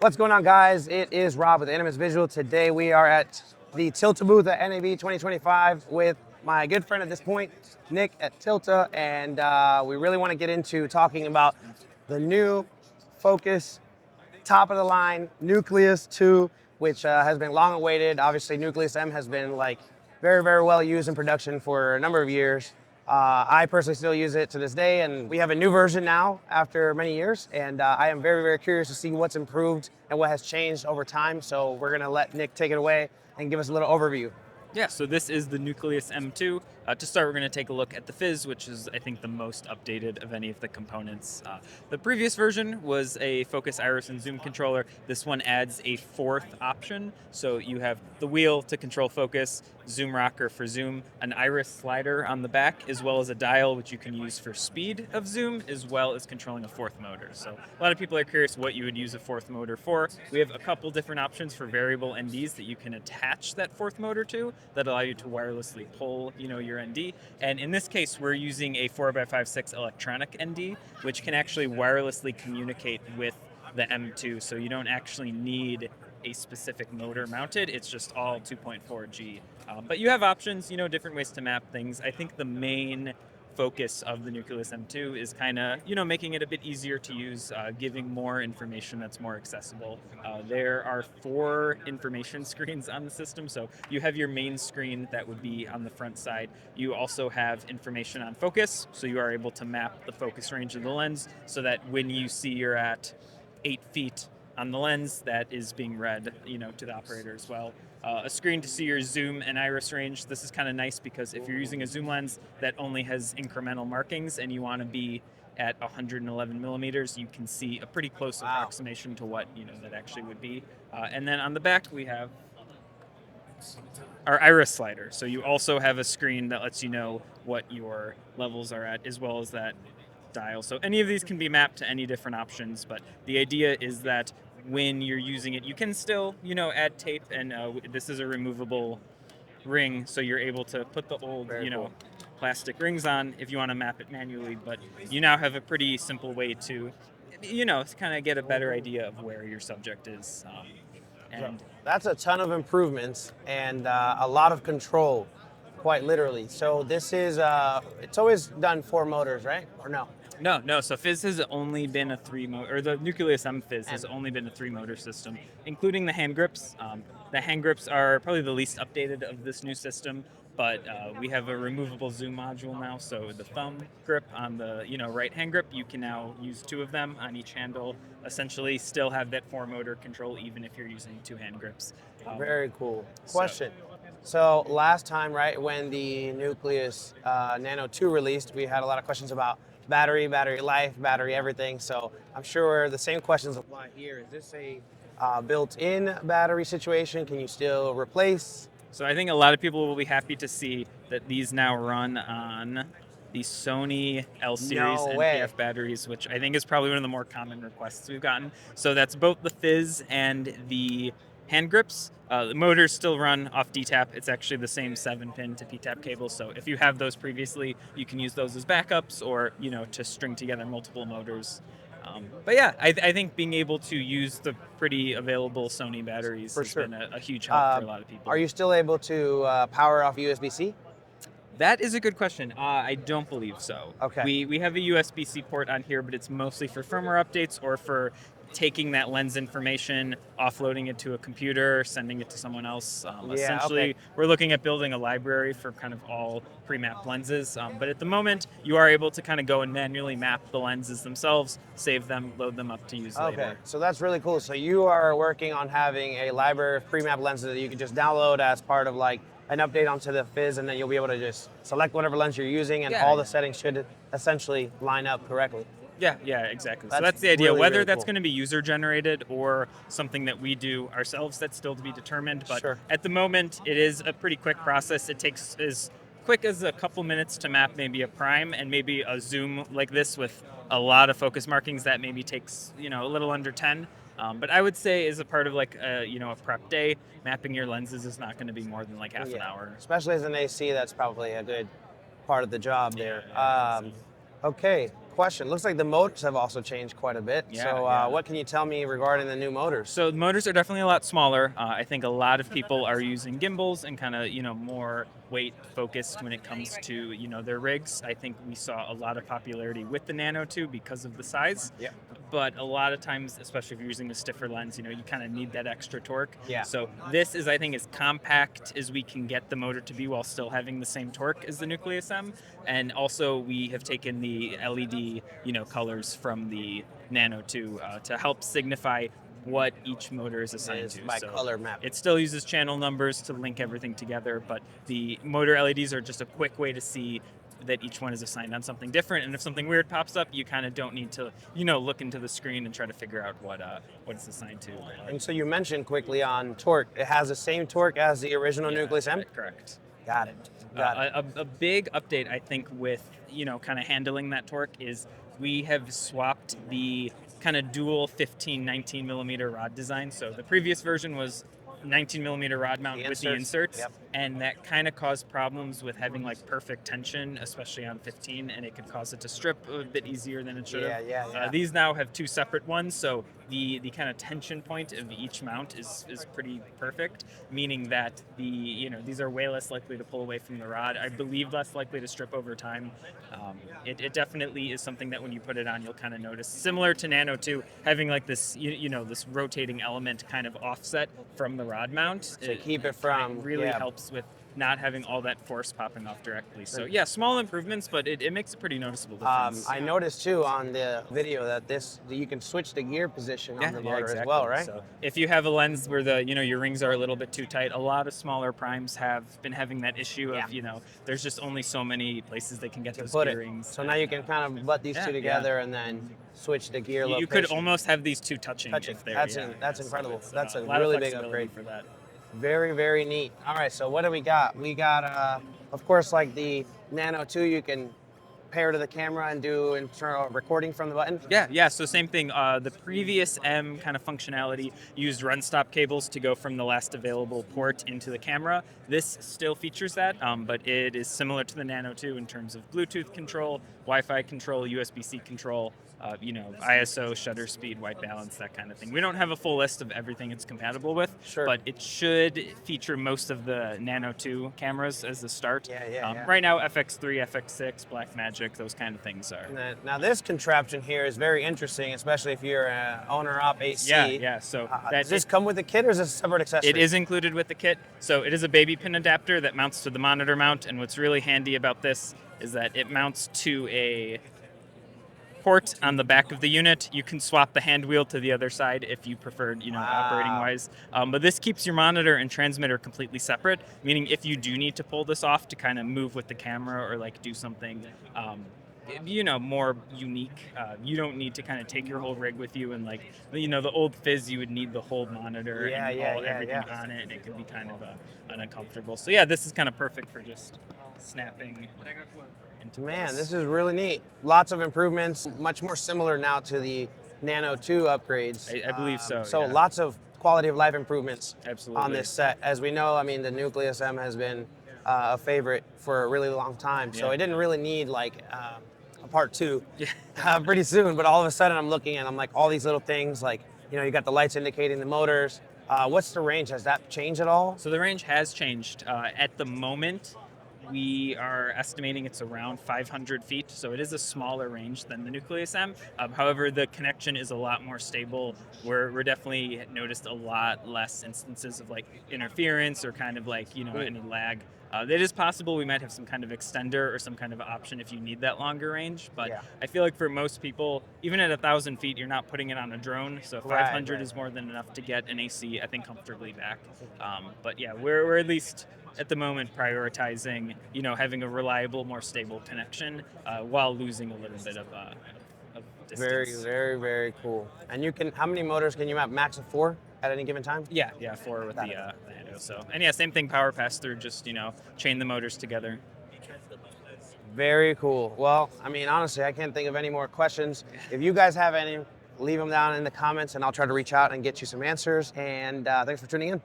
What's going on, guys? It is Rob with Animus Visual. Today we are at the Tilta booth at NAB 2025 with my good friend at this point, Nick at Tilta, and we really want to get into talking about the new Focus top of the line Nucleus 2, which has been long awaited. Obviously, Nucleus M has been very, very well used in production for a number of years. I personally still use it to this day, and we have a new version now after many years. And I am very, very curious to see what's improved and what has changed over time. So we're gonna let Nick take it away and give us a little overview. Yeah, so this is the Nucleus M II. To start, we're going to take a look at the fizz, which is, I think, the most updated of any of the components. The previous version was a focus, iris, and zoom controller. This one adds a fourth option. So you have the wheel to control focus, zoom rocker for zoom, an iris slider on the back, as well as a dial, which you can use for speed of zoom, as well as controlling a fourth motor. So a lot of people are curious what you would use a fourth motor for. We have a couple different options for variable NDs that you can attach that fourth motor to that allow you to wirelessly pull, your ND. And in this case, we're using a 4x56 electronic ND, which can actually wirelessly communicate with the M2. So you don't actually need a specific motor mounted. It's just all 2.4G. But you have options, different ways to map things. I think the main focus of the Nucleus M2 is kind of, making it a bit easier to use, giving more information that's more accessible. There are 4 information screens on the system. So you have your main screen that would be on the front side. You also have information on focus. So you are able to map the focus range of the lens so that when you see you're at 8 feet on the lens, that is being read, to the operator as well. A screen to see your zoom and iris range. This is kind of nice because if you're using a zoom lens that only has incremental markings and you want to be at 111 millimeters, you can see a pretty close approximation to what that actually would be. And then on the back we have our iris slider. So you also have a screen that lets you know what your levels are at, as well as that dial. So any of these can be mapped to any different options, but the idea is that when you're using it, you can still, add tape, and this is a removable ring, so you're able to put the old, Cool. plastic rings on if you want to map it manually, but you now have a pretty simple way to, kind of get a better idea of where your subject is. And That's a ton of improvements and a lot of control, quite literally. So this is, it's always done 4 motors, right? Or no? No. So Fizz has only been a 3-motor, or the Nucleus M Fizz has only been a 3-motor system, including the hand grips. The hand grips are probably the least updated of this new system, but we have a removable zoom module now. So the thumb grip on the right hand grip, you can now use 2 of them on each handle. Essentially, still have that 4-motor control even if you're using 2 hand grips. Very cool. Question. So last time, right, when the Nucleus Nano 2 released, we had a lot of questions about battery life, battery everything. So I'm sure the same questions apply here. Is this a built-in battery situation? Can you still replace? So I think a lot of people will be happy to see that these now run on the Sony L series No way. NPF batteries, which I think is probably one of the more common requests we've gotten. So that's both the Fizz and the hand grips. The motors still run off D-tap. It's actually the same 7-pin to P-tap cable. So if you have those previously, you can use those as backups or, to string together multiple motors. But yeah, I think being able to use the pretty available Sony batteries has been a huge help for a lot of people. Are you still able to power off USB-C? That is a good question. I don't believe so. Okay. We have a USB-C port on here, but it's mostly for firmware updates or for taking that lens information, offloading it to a computer, sending it to someone else. Essentially, we're looking at building a library for kind of all pre-mapped lenses. But at the moment, you are able to kind of go and manually map the lenses themselves, save them, load them up to use later. Okay, so that's really cool. So you are working on having a library of pre-map lenses that you can just download as part of an update onto the Fizz, and then you'll be able to just select whatever lens you're using, and all the settings should essentially line up correctly. Yeah, exactly. So that's the idea. Really, Whether really that's cool. going to be user-generated or something that we do ourselves, that's still to be determined. But at the moment, it is a pretty quick process. It takes as quick as a couple minutes to map maybe a prime, and maybe a zoom like this with a lot of focus markings that maybe takes a little under 10. But I would say as a part of a prep day, mapping your lenses is not going to be more than half an hour. Especially as an AC, that's probably a good part of the job there. Okay, question. Looks like the motors have also changed quite a bit. Yeah, So yeah. what can you tell me regarding the new motors? So the motors are definitely a lot smaller. I think a lot of people are using gimbals and kind of, more weight focused when it comes to, their rigs. I think we saw a lot of popularity with the Nano 2 because of the size. Yep. But a lot of times, especially if you're using a stiffer lens, you kind of need that extra torque. Yeah. So this is, I think, as compact as we can get the motor to be while still having the same torque as the Nucleus M. And also we have taken the LED, colors from the Nano 2 to help signify what each motor is assigned to. By color map. It still uses channel numbers to link everything together, but the motor LEDs are just a quick way to see that each one is assigned on something different. And if something weird pops up, you kind of don't need to, look into the screen and try to figure out what it's assigned to. And so you mentioned quickly on torque. It has the same torque as the original Nucleus M? Correct. Got it. A big update, I think, with, kind of handling that torque is we have swapped the kind of dual 15, 19 millimeter rod design. So the previous version was 19 millimeter rod mount with the inserts, yep. And that kind of caused problems with having like perfect tension, especially on 15, and it could cause it to strip a bit easier than it should have. Yeah. These now have two separate ones, so the kind of tension point of each mount is pretty perfect, meaning that these are way less likely to pull away from the rod. I believe less likely to strip over time. It definitely is something that when you put it on, you'll kind of notice. Similar to Nano 2, having like this this rotating element kind of offset from the rod mount. To keep it from really helps with not having all that force popping off directly. So yeah, small improvements, but it makes a pretty noticeable difference. I noticed too on the video that you can switch the gear position on the motor as well, right? So if you have a lens where the your rings are a little bit too tight, a lot of smaller primes have been having that issue of there's just only so many places they can get those gear rings. So now you can kind of butt these two together and then switch the gear location. You could almost have these two touching. If that's incredible. So that's a lot really of big upgrade for that. Very, very neat. All right, so what do we got? We got, of course, like the Nano 2, you can pair to the camera and do internal recording from the button. Yeah. So same thing. The previous M kind of functionality used run stop cables to go from the last available port into the camera. This still features that, but it is similar to the Nano 2 in terms of Bluetooth control, Wi-Fi control, USB-C control. ISO, shutter speed, white balance, that kind of thing. We don't have a full list of everything it's compatible with, but it should feature most of the Nano 2 cameras as the start. Right now, FX3, FX6, Blackmagic, those kind of things are. Now this contraption here is very interesting, especially if you're an owner-op AC. Yeah. So does this come with the kit or is this a separate accessory? It is included with the kit. So it is a baby pin adapter that mounts to the monitor mount, and what's really handy about this is that it mounts to a port on the back of the unit. You can swap the hand wheel to the other side if you preferred, operating wise. But this keeps your monitor and transmitter completely separate, meaning if you do need to pull this off to kind of move with the camera or like do something, more unique, you don't need to kind of take your whole rig with you and like, the old Fizz, you would need the whole monitor and everything on it, and it could be kind of uncomfortable. So yeah, this is kind of perfect for just snapping. Man, this is really neat. Lots of improvements, much more similar now to the Nano 2 upgrades. I believe so. So lots of quality of life improvements Absolutely. on this set. As we know, I mean, the Nucleus M has been a favorite for a really long time. So it didn't really need like a part 2 pretty soon. But all of a sudden I'm looking and I'm like all these little things like, you got the lights indicating the motors. What's the range? Has that changed at all? So the range has changed. At the moment, we are estimating it's around 500 feet, so it is a smaller range than the Nucleus M. However, the connection is a lot more stable. We're definitely noticed a lot less instances of like interference or kind of like, any lag. It is possible we might have some kind of extender or some kind of option if you need that longer range, but I feel like for most people, even at 1,000 feet, you're not putting it on a drone, so 500 is more than enough to get an AC, I think, comfortably back. But yeah, we're at least at the moment prioritizing, having a reliable, more stable connection while losing a little bit of distance. Very, very, very cool. And how many motors can you map? Max of 4 at any given time? Yeah, 4 with the Nano. So, and yeah, same thing, power pass through, just, chain the motors together. Very cool. Well, I mean, honestly, I can't think of any more questions. If you guys have any, leave them down in the comments and I'll try to reach out and get you some answers. And thanks for tuning in.